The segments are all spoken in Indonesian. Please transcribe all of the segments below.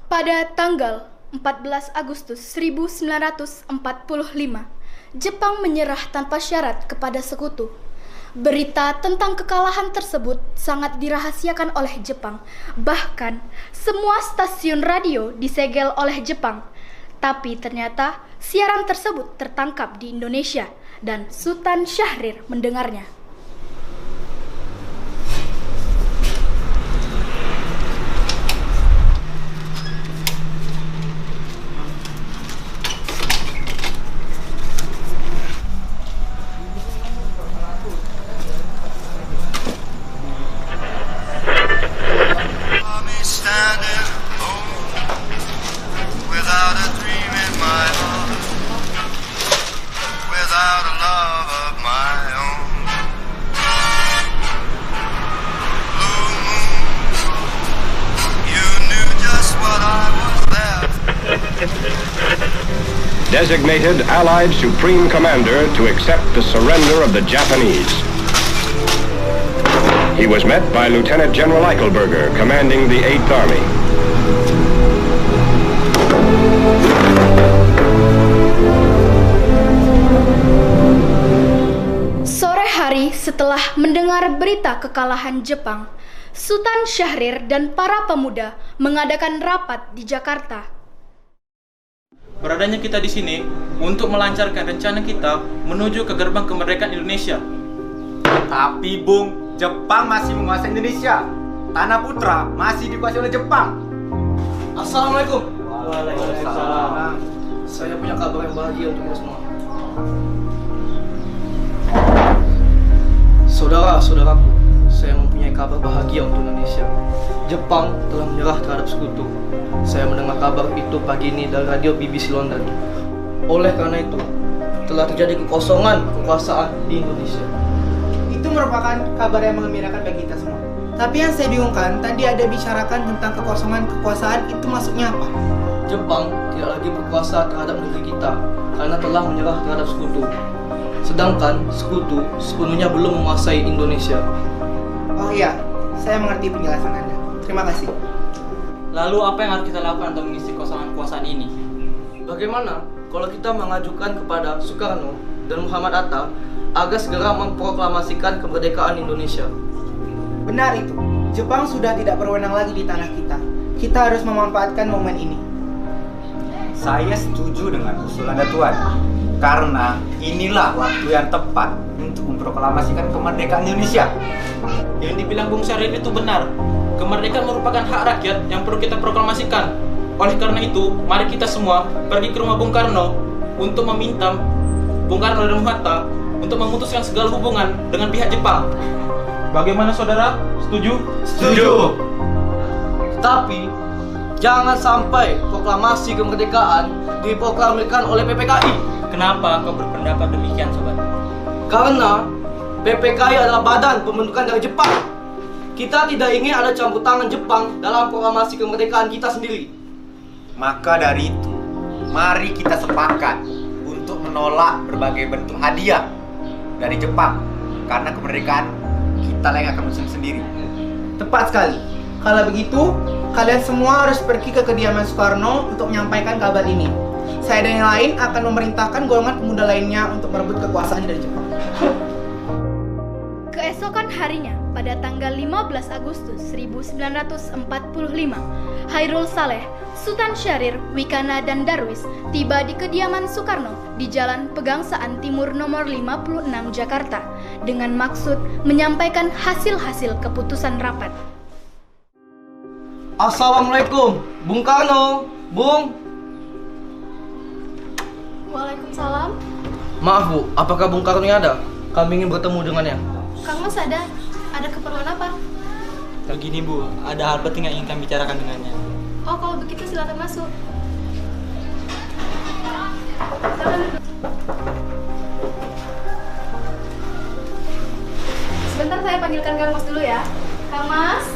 Pada tanggal 14 Agustus 1945, Jepang menyerah tanpa syarat kepada sekutu. Berita tentang kekalahan tersebut sangat dirahasiakan oleh Jepang. Bahkan, semua stasiun radio disegel oleh Jepang. Tapi ternyata siaran tersebut tertangkap di Indonesia dan Sultan Syahrir mendengarnya. Designated Allied Supreme Commander to accept the surrender of the Japanese. He was met by Lieutenant General Eichelberger, commanding the 8th Army. Sore hari setelah mendengar berita kekalahan Jepang, Sultan Syahrir dan para pemuda mengadakan rapat di Jakarta. Beradanya kita di sini untuk melancarkan rencana kita menuju ke gerbang kemerdekaan Indonesia. Tapi Bung, Jepang masih menguasai Indonesia. Tanah Putra masih dikuasai oleh Jepang. Assalamualaikum. Waalaikumsalam. Saya punya kabar yang bahagia untuk kita semua. Saudara-saudaraku, saya mempunyai kabar bahagia untuk Indonesia. Jepang telah menyerah terhadap sekutu. Saya mendengar kabar itu pagi ini dari radio BBC London. Oleh karena itu, telah terjadi kekosongan kekuasaan di Indonesia. Itu merupakan kabar yang mengembirakan bagi kita semua. Tapi yang saya bingungkan, tadi ada bicarakan tentang kekosongan kekuasaan, itu maksudnya apa? Jepang tidak lagi berkuasa terhadap negeri kita karena telah menyerah terhadap sekutu. Sedangkan sekutu sepenuhnya belum menguasai Indonesia. Oh iya, saya mengerti penjelasan Anda. Terima kasih. Lalu apa yang harus kita lakukan untuk mengisi kekosongan kekuasaan ini? Bagaimana kalau kita mengajukan kepada Soekarno dan Muhammad Hatta agar segera memproklamasikan kemerdekaan Indonesia? Benar itu. Jepang sudah tidak berwenang lagi di tanah kita. Kita harus memanfaatkan momen ini. Saya setuju dengan usulan Tuan. Karena inilah waktu yang tepat untuk memproklamasikan kemerdekaan Indonesia. Yang dibilang Bung Syahrir itu benar. Kemerdekaan merupakan hak rakyat yang perlu kita proklamasikan. Oleh karena itu, mari kita semua pergi ke rumah Bung Karno untuk meminta Bung Karno dan Bung Hatta untuk memutuskan segala hubungan dengan pihak Jepang. Bagaimana saudara? Setuju? Setuju. Tapi jangan sampai proklamasi kemerdekaan diproklamirkan oleh PPKI. Kenapa kau berpendapat demikian, sobat? Karena PPKI adalah badan pembentukan dari Jepang. Kita tidak ingin ada campur tangan Jepang dalam proklamasi kemerdekaan kita sendiri. Maka dari itu, mari kita sepakat untuk menolak berbagai bentuk hadiah dari Jepang. Karena kemerdekaan kita yang akan menyusun sendiri. Tepat sekali. Kalau begitu, kalian semua harus pergi ke kediaman Soekarno untuk menyampaikan kabar ini. Saya dan yang lain akan memerintahkan golongan pemuda lainnya untuk merebut kekuasaan dari Jepang. Keesokan harinya, pada tanggal 15 Agustus 1945, Hairul Saleh, Sultan Syahrir, Wikana, dan Darwis tiba di kediaman Soekarno di Jalan Pegangsaan Timur nomor 56 Jakarta dengan maksud menyampaikan hasil-hasil keputusan rapat. Assalamualaikum, Bung Karno, Bung. Waalaikumsalam. Maaf Bu, apakah Bung Karno ada? Kami ingin bertemu dengannya. Kang Mas ada keperluan apa? Begini Bu, ada hal penting yang ingin kami bicarakan dengannya. Oh, kalau begitu silakan masuk. Sebentar saya panggilkan Kang Mas dulu ya. Kang Mas,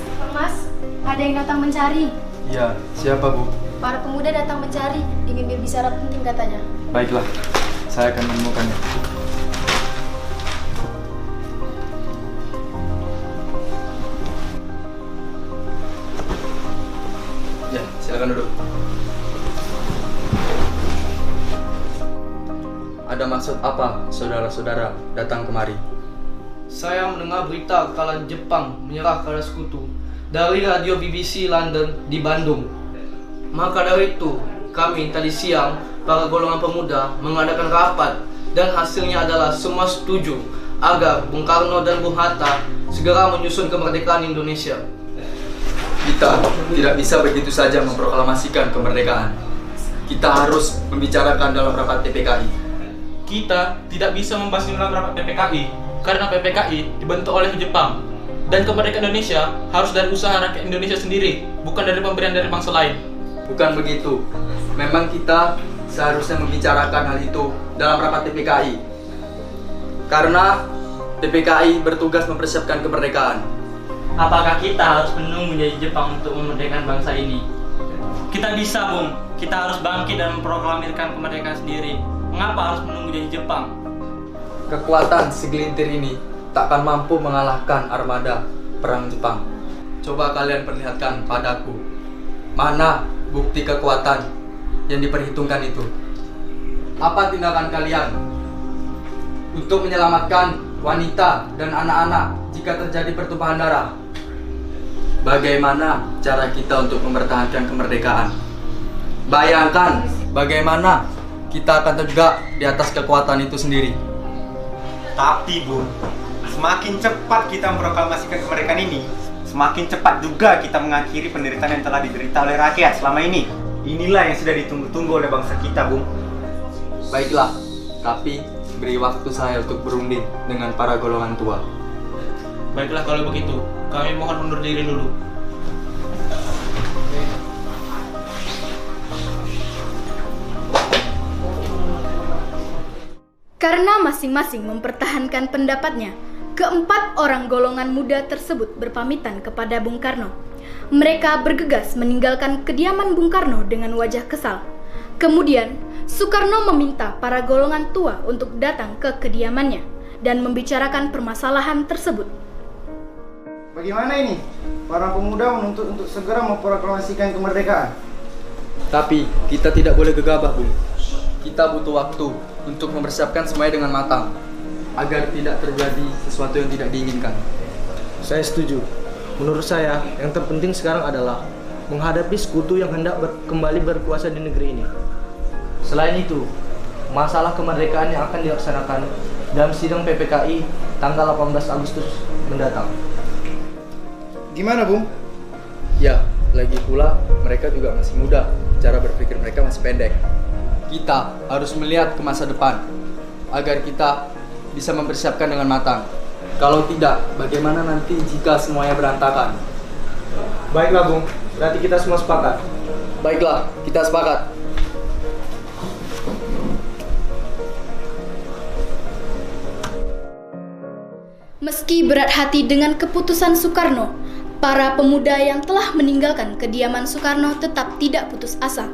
ada yang datang mencari. Iya, siapa Bu? Para pemuda datang mencari, ingin berbicara penting katanya. Baiklah, saya akan menemukannya. Bermaksud apa saudara-saudara datang kemari? Saya mendengar berita kekalahan Jepang menyerah kepada sekutu dari radio BBC London di Bandung. Maka dari itu, kami tadi siang para golongan pemuda mengadakan rapat dan hasilnya adalah semua setuju agar Bung Karno dan Bung Hatta segera menyusun kemerdekaan Indonesia. Kita tidak bisa begitu saja memproklamasikan kemerdekaan. Kita harus membicarakan dalam rapat PPKI. Kita tidak bisa membahas dalam rapat PPKI karena PPKI dibentuk oleh Jepang. Dan kemerdekaan Indonesia harus dari usaha rakyat Indonesia sendiri, bukan dari pemberian dari bangsa lain. Bukan begitu. Memang kita seharusnya membicarakan hal itu dalam rapat PPKI. Karena PPKI bertugas mempersiapkan kemerdekaan. Apakah kita harus menunggu menjadi Jepang untuk memerdekakan bangsa ini? Kita bisa, Bung. Kita harus bangkit dan memproklamirkan kemerdekaan sendiri. Mengapa harus menunggu jadi Jepang? Kekuatan segelintir ini takkan mampu mengalahkan armada perang Jepang. Coba kalian perlihatkan padaku, mana bukti kekuatan yang diperhitungkan itu? Apa tindakan kalian untuk menyelamatkan wanita dan anak-anak jika terjadi pertumpahan darah? Bagaimana cara kita untuk mempertahankan kemerdekaan? Bayangkan bagaimana kita akan tegak di atas kekuatan itu sendiri. Tapi Bung, semakin cepat kita memproklamasikan kemerdekaan ini, semakin cepat juga kita mengakhiri penderitaan yang telah diderita oleh rakyat selama ini. Inilah yang sudah ditunggu-tunggu oleh bangsa kita, Bung. Baiklah, tapi beri waktu saya untuk berunding dengan para golongan tua. Baiklah kalau begitu, kami mohon undur diri dulu. Karena masing-masing mempertahankan pendapatnya, keempat orang golongan muda tersebut berpamitan kepada Bung Karno. Mereka bergegas meninggalkan kediaman Bung Karno dengan wajah kesal. Kemudian, Soekarno meminta para golongan tua untuk datang ke kediamannya dan membicarakan permasalahan tersebut. Bagaimana ini? Para pemuda menuntut untuk segera memproklamasikan kemerdekaan. Tapi kita tidak boleh gegabah, Bung. Kita butuh waktu untuk mempersiapkan semuanya dengan matang agar tidak terjadi sesuatu yang tidak diinginkan. Saya setuju. Menurut saya, yang terpenting sekarang adalah menghadapi sekutu yang hendak kembali berkuasa di negeri ini. Selain itu, masalah kemerdekaan yang akan dilaksanakan dalam sidang PPKI tanggal 18 Agustus mendatang. Gimana, Bung? Ya, lagi pula mereka juga masih muda. Cara berpikir mereka masih pendek. Kita harus melihat ke masa depan agar kita bisa mempersiapkan dengan matang. Kalau tidak, bagaimana nanti jika semuanya berantakan? Baiklah, Bung. Berarti kita semua sepakat. Baiklah, kita sepakat. Meski berat hati dengan keputusan Soekarno, para pemuda yang telah meninggalkan kediaman Soekarno tetap tidak putus asa.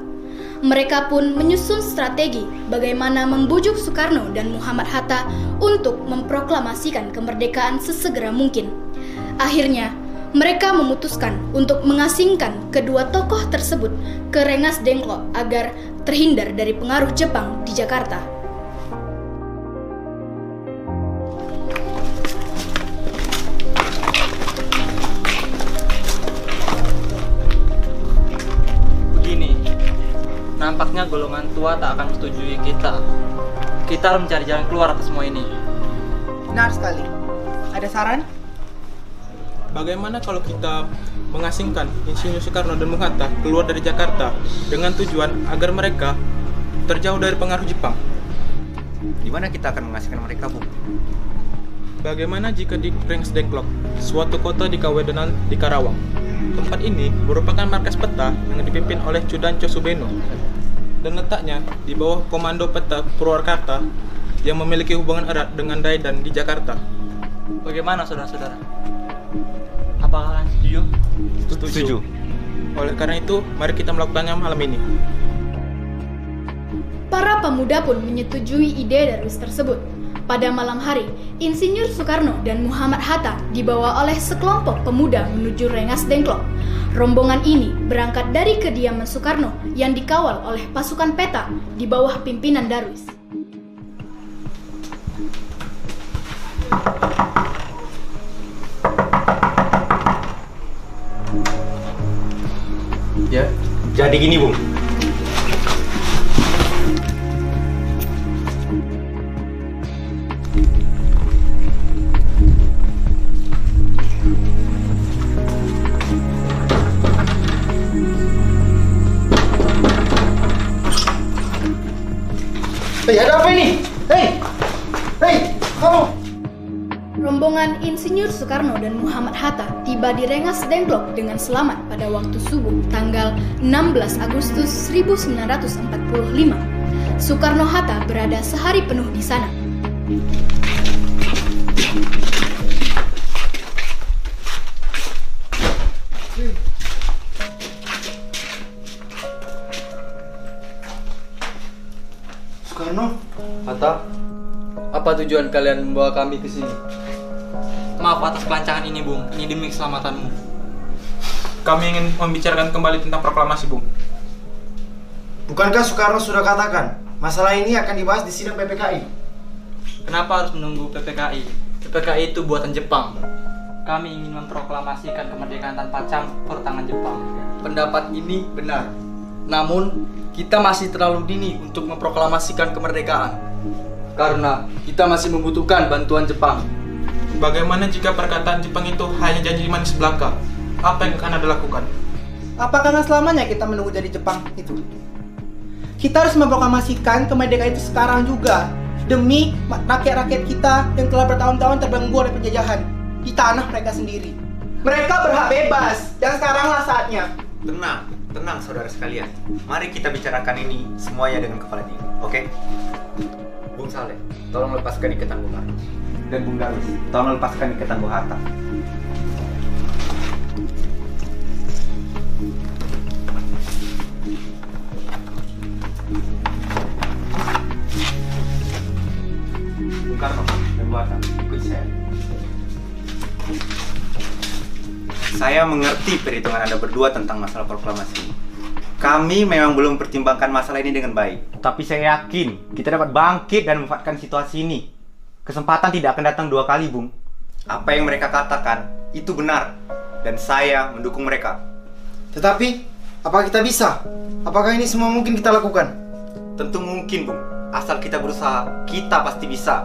Mereka pun menyusun strategi bagaimana membujuk Soekarno dan Muhammad Hatta untuk memproklamasikan kemerdekaan sesegera mungkin. Akhirnya, mereka memutuskan untuk mengasingkan kedua tokoh tersebut ke Rengas Dengklok agar terhindar dari pengaruh Jepang di Jakarta. Nampaknya golongan tua tak akan setujui kita. Kita harus mencari jalan keluar atas semua ini. Benar sekali. Ada saran? Bagaimana kalau kita mengasingkan Insinyur Soekarno dan Bung Hatta keluar dari Jakarta dengan tujuan agar mereka terjauh dari pengaruh Jepang? Di mana kita akan mengasingkan mereka, Bung? Bagaimana jika di Rengas Dengklok, suatu kota di Kawedanan di Karawang? Tempat ini merupakan markas peta yang dipimpin oleh Chudanco Subeno dan letaknya di bawah komando peta Purwakarta yang memiliki hubungan erat dengan Daidan di Jakarta. Bagaimana saudara-saudara? Apakah kalian setuju? Setuju. Oleh karena itu, mari kita melakukannya malam ini. Para pemuda pun menyetujui ide Darwis tersebut. Pada malam hari, Insinyur Soekarno dan Muhammad Hatta dibawa oleh sekelompok pemuda menuju Rengas Dengklok. Rombongan ini berangkat dari kediaman Soekarno yang dikawal oleh pasukan peta di bawah pimpinan Darwis. Ya, jadi gini Bung. Hei, ada apa ini? Hei, kamu. Rombongan Insinyur Soekarno dan Muhammad Hatta tiba di Rengas Dengklok dengan selamat pada waktu subuh tanggal 16 Agustus 1945. Soekarno-Hatta berada sehari penuh di sana. Soekarno, Hatta, apa tujuan kalian membawa kami ke sini? Maaf atas kelancangan ini, Bung. Ini demi keselamatanmu. Kami ingin membicarakan kembali tentang proklamasi, Bung. Bukankah Soekarno sudah katakan masalah ini akan dibahas di sidang PPKI? Kenapa harus menunggu PPKI? PPKI itu buatan Jepang. Kami ingin memproklamasikan kemerdekaan tanpa campur tangan Jepang. Pendapat ini benar. Namun, kita masih terlalu dini untuk memproklamasikan kemerdekaan. Karena kita masih membutuhkan bantuan Jepang. Bagaimana jika perkataan Jepang itu hanya janji manis belaka? Apa yang akan Anda lakukan? apakah nggak selamanya kita menunggu jadi Jepang itu? Kita harus memproklamasikan kemerdekaan itu sekarang juga, demi rakyat-rakyat kita yang telah bertahun-tahun terbelenggu oleh penjajahan di tanah mereka sendiri. Mereka berhak bebas, dan sekaranglah saatnya. Tenang saudara sekalian. Mari kita bicarakan ini semuanya dengan kepala dingin, oke? Bung Saleh, tolong lepaskan ikatan Bung Karno. Dan Bung Darwis, tolong lepaskan ikatan Bung Hatta. Bung Karno dan Bung Hatta, ikut saya. Saya mengerti perhitungan Anda berdua tentang masalah proklamasi ini. Kami memang belum pertimbangkan masalah ini dengan baik. Tapi saya yakin kita dapat bangkit dan memanfaatkan situasi ini. Kesempatan tidak akan datang dua kali, Bung. Apa yang mereka katakan itu benar. Dan saya mendukung mereka. Tetapi, apakah kita bisa? Apakah ini semua mungkin kita lakukan? Tentu mungkin, Bung. Asal kita berusaha, kita pasti bisa.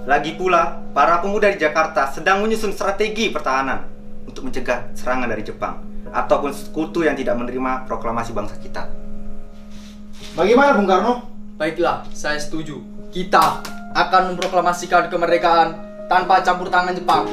Lagi pula, para pemuda di Jakarta sedang menyusun strategi pertahanan untuk mencegah serangan dari Jepang ataupun sekutu yang tidak menerima proklamasi bangsa kita. Bagaimana Bung Karno? Baiklah, saya setuju. Kita akan memproklamasikan kemerdekaan tanpa campur tangan Jepang.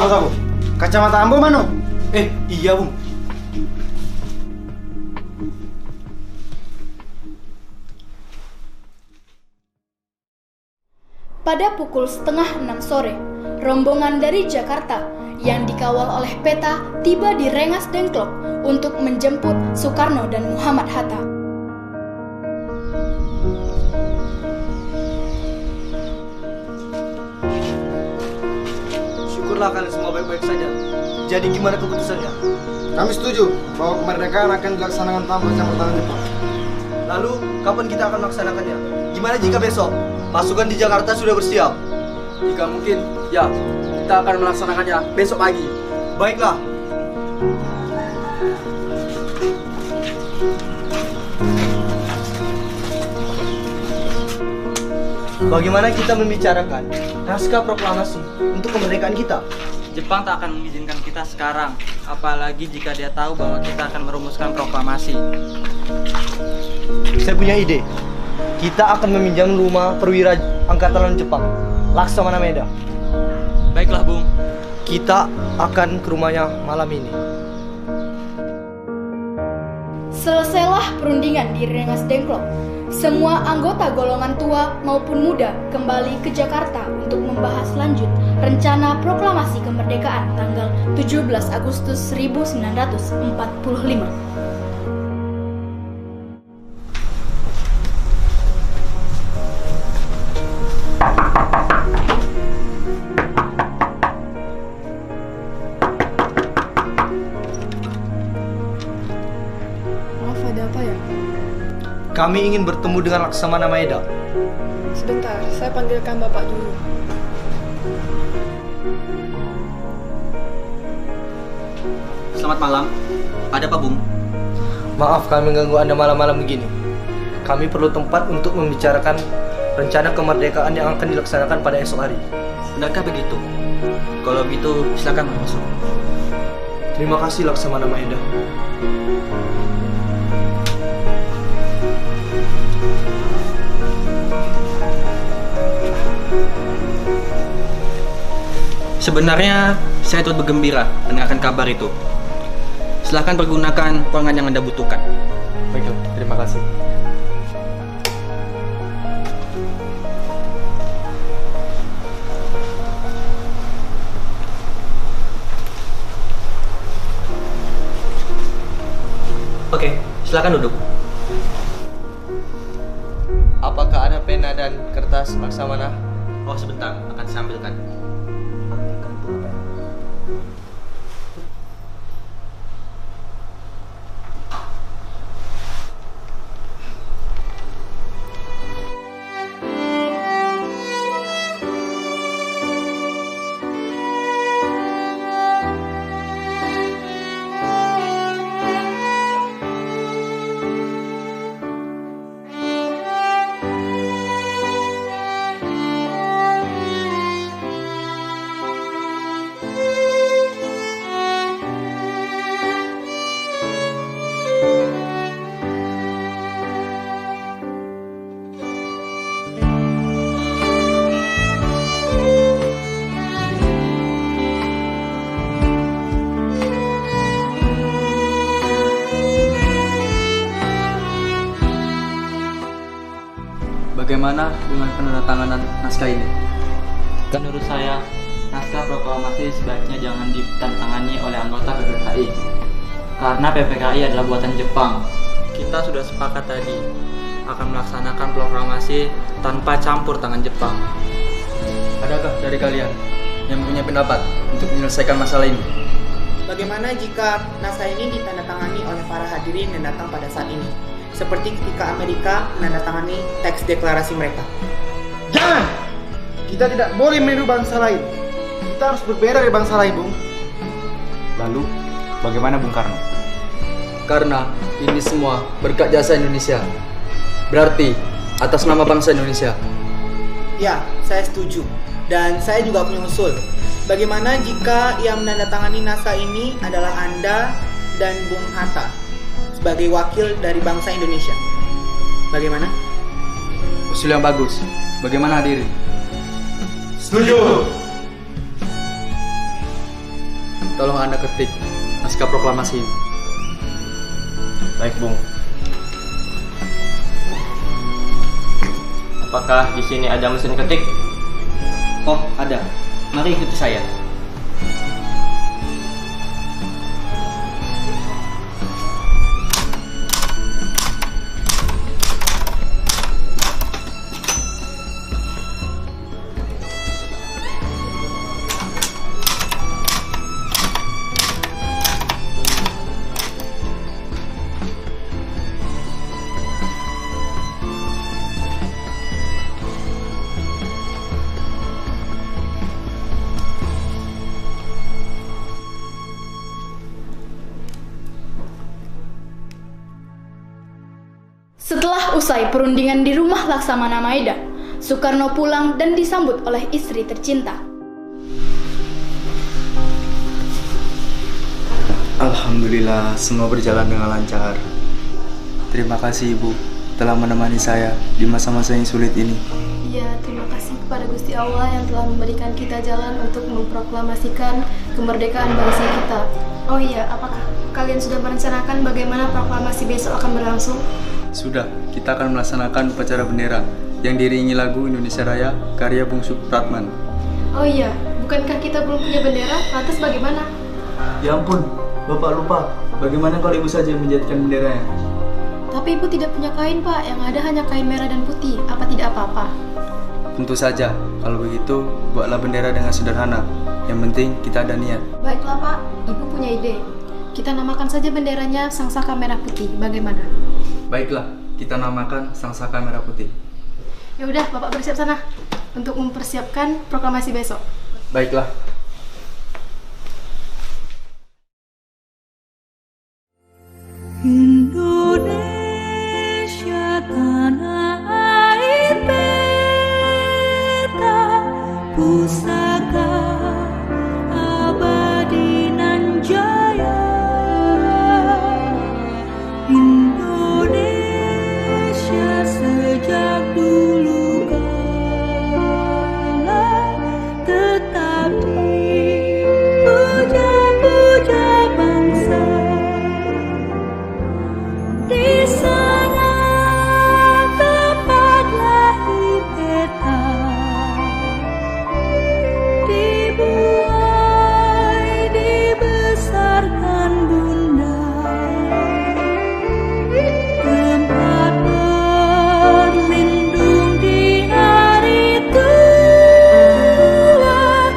Sabu. Kacamata Ambo mana? Iya, Bung. Pada pukul 5:30 sore, rombongan dari Jakarta yang dikawal oleh Peta tiba di Rengas Dengklok untuk menjemput Soekarno dan Muhammad Hatta. Syukurlah kalian semua baik-baik saja. Jadi gimana keputusannya? Kami setuju bahwa kemerdekaan akan dilaksanakan tanpa campur tangan Jepang. Lalu kapan kita akan melaksanakannya? Gimana jika besok pasukan di Jakarta sudah bersiap? Jika mungkin, ya, kita akan melaksanakannya besok pagi. Baiklah. Bagaimana kita membicarakan naskah proklamasi untuk kemerdekaan kita? Jepang tak akan mengizinkan kita sekarang, apalagi jika dia tahu bahwa kita akan merumuskan proklamasi. Saya punya ide. Kita akan meminjam rumah perwira Angkatan Laut Jepang, Laksamana Meda. Baiklah, Bung. Kita akan ke rumahnya malam ini. Selesailah perundingan di Rengas Dengklok. Semua anggota golongan tua maupun muda kembali ke Jakarta untuk membahas lanjut rencana proklamasi kemerdekaan tanggal 17 Agustus 1945. Maaf, ada apa ya? Kami ingin bertemu dengan Laksamana Maeda. Sebentar, saya panggilkan Bapak dulu. Selamat malam. Ada apa, Bung? Maaf kami mengganggu Anda malam-malam begini. Kami perlu tempat untuk membicarakan rencana kemerdekaan yang akan dilaksanakan pada esok hari. Benarkah begitu? Kalau begitu, silakan masuk. Terima kasih Laksamana Maeda. Sebenarnya saya turut bergembira mendengarkan kabar itu. Silakan pergunakan ruangan yang Anda butuhkan. Baiklah, terima kasih. Oke, silakan duduk. Apakah ada pena dan kertas Laksamana? Oh, sebentar, akan saya ambilkan. Bagaimana dengan penandatanganan naskah ini? Menurut saya, naskah proklamasi sebaiknya jangan ditandatangani oleh anggota PPKI. Karena PPKI adalah buatan Jepang. Kita sudah sepakat tadi akan melaksanakan proklamasi tanpa campur tangan Jepang. Adakah dari kalian yang punya pendapat untuk menyelesaikan masalah ini? Bagaimana jika naskah ini ditandatangani oleh para hadirin yang datang pada saat ini? Seperti ketika Amerika menandatangani teks deklarasi mereka. Jangan! Kita tidak boleh meniru bangsa lain. Kita harus berbeda dari bangsa lain, Bung. Lalu, bagaimana Bung Karno? Karena ini semua berkat jasa Indonesia. Berarti atas nama bangsa Indonesia. Ya, saya setuju. Dan saya juga punya usul. Bagaimana jika yang menandatangani naskah ini adalah Anda dan Bung Hatta sebagai wakil dari bangsa Indonesia? Bagaimana? Usul yang bagus. Bagaimana hadirin? Setuju. Tolong Anda ketik naskah proklamasi ini. Baik, Bung. Apakah di sini ada mesin ketik? Oh, ada. Mari ikuti saya. Setelah usai perundingan di rumah Laksamana Maeda, Soekarno pulang dan disambut oleh istri tercinta. Alhamdulillah, semua berjalan dengan lancar. Terima kasih Ibu telah menemani saya di masa-masa yang sulit ini. Ya, terima kasih kepada Gusti Allah yang telah memberikan kita jalan untuk memproklamasikan kemerdekaan bangsa kita. Oh iya, apakah kalian sudah merencanakan bagaimana proklamasi besok akan berlangsung? Sudah, kita akan melaksanakan upacara bendera yang diiringi lagu Indonesia Raya karya Bung Supratman. Oh iya, bukankah kita belum punya bendera? Lantas bagaimana? Ya ampun, Bapak lupa. Bagaimana kalau Ibu saja yang menjadikan benderanya? Tapi Ibu tidak punya kain, Pak. Yang ada hanya kain merah dan putih. Apa tidak apa-apa? Tentu saja, kalau begitu buatlah bendera dengan sederhana. Yang penting kita ada niat. Baiklah, Pak. Ibu punya ide. Kita namakan saja benderanya Sang Saka Merah Putih. Bagaimana? Baiklah, kita namakan Sang Saka Merah Putih. Ya udah, Bapak bersiap sana untuk mempersiapkan proklamasi besok. Baiklah. Indonesia tanah air beta, pusaka abadi nan jaya. Indonesia sejak dulu kala tetap dipuja-puja bangsa. Di sana tempat lahir beta, dibuai dibesarkan bunda, tempat berlindung di hari tua,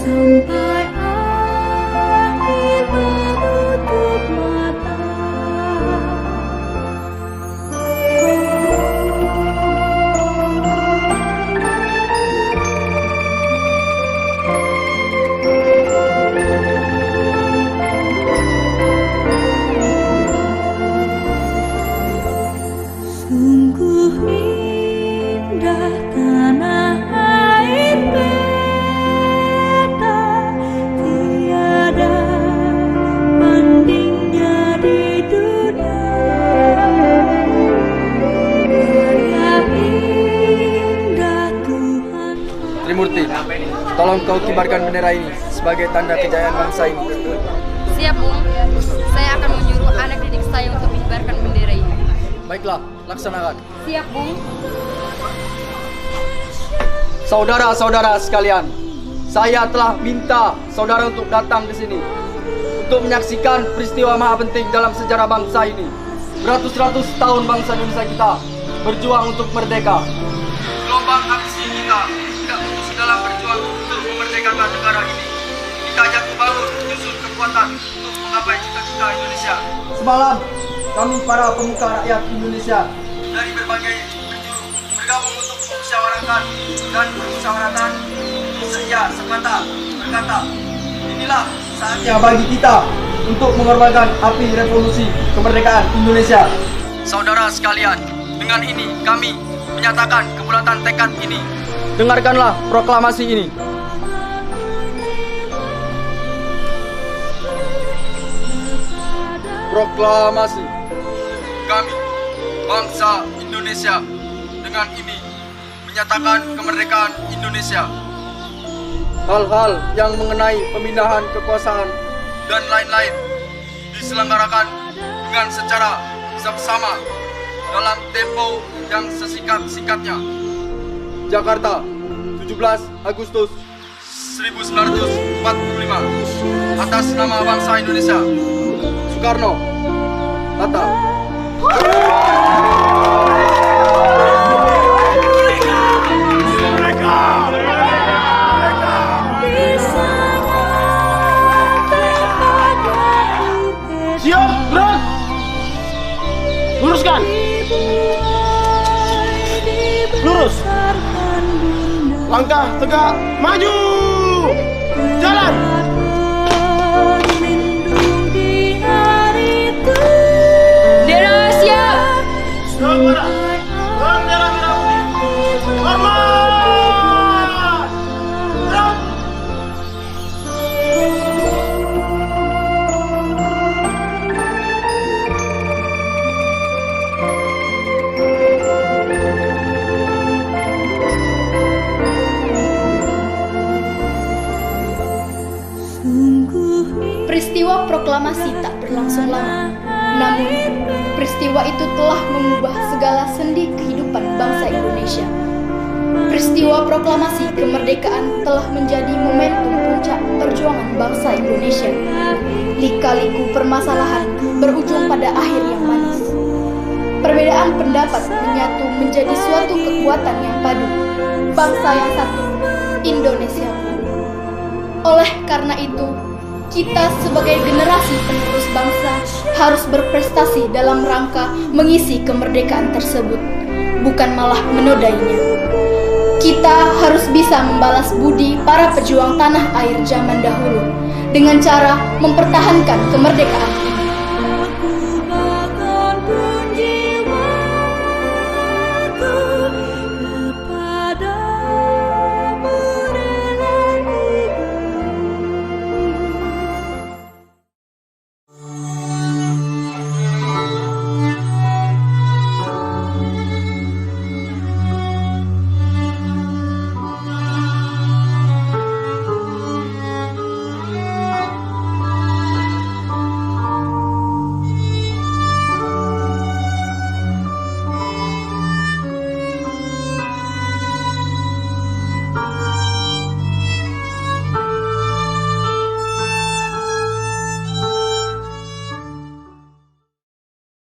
sampai akhir menutup mata. Sungguh indah tanah air beta, tiada bandingnya di dunia. Karya indah Tuhan. Trimurti, tolong kau kibarkan bendera ini sebagai tanda kejayaan bangsa ini. Siap, Bung. Saya akan menyuruh anak didik saya untuk mengibarkan bendera ini. Baiklah, laksanakan. Siap, Bung. Saudara-saudara sekalian, saya telah minta saudara untuk datang ke sini untuk menyaksikan peristiwa maha penting dalam sejarah bangsa ini. Beratus-ratus tahun bangsa Indonesia kita berjuang untuk merdeka. Gelombang aksi kita tidak putus dalam berjuang untuk memerdekakan negara ini. Kita jatuh bangun menyusun kekuatan untuk menggapai cita-cita Indonesia. Semalam, kami para pemuka rakyat Indonesia dari berbagai penjuru bergabung untuk musyawarahkan dan bermusyawaratan seia sekata berkata, inilah saatnya bagi kita untuk mengorbankan api revolusi kemerdekaan Indonesia. Saudara sekalian, dengan ini kami menyatakan kebulatan tekad ini. Dengarkanlah proklamasi ini. Proklamasi. Kami, bangsa Indonesia, dengan ini menyatakan kemerdekaan Indonesia. Hal-hal yang mengenai pemindahan kekuasaan dan lain-lain diselenggarakan dengan secara bersama dalam tempo yang sesingkat-singkatnya. Jakarta, 17 Agustus 1945. Atas nama bangsa Indonesia. Soekarno, Hatta. Siap, gerak! Luruskan! Lurus! Langkah tegak, maju! Jalan! Bendera siap! Bendera merah putih! Hormat! Gerak! Peristiwa proklamasi tak berlangsung lama. Namun, peristiwa peristiwa itu telah mengubah segala sendi kehidupan bangsa Indonesia. Peristiwa proklamasi kemerdekaan telah menjadi momentum puncak perjuangan bangsa Indonesia. Lika-liku permasalahan berujung pada akhir yang manis. Perbedaan pendapat menyatu menjadi suatu kekuatan yang padu. Bangsa yang satu, Indonesia. Oleh karena itu, kita sebagai generasi penerus bangsa harus berprestasi dalam rangka mengisi kemerdekaan tersebut, bukan malah menodainya. Kita harus bisa membalas budi para pejuang tanah air zaman dahulu dengan cara mempertahankan kemerdekaan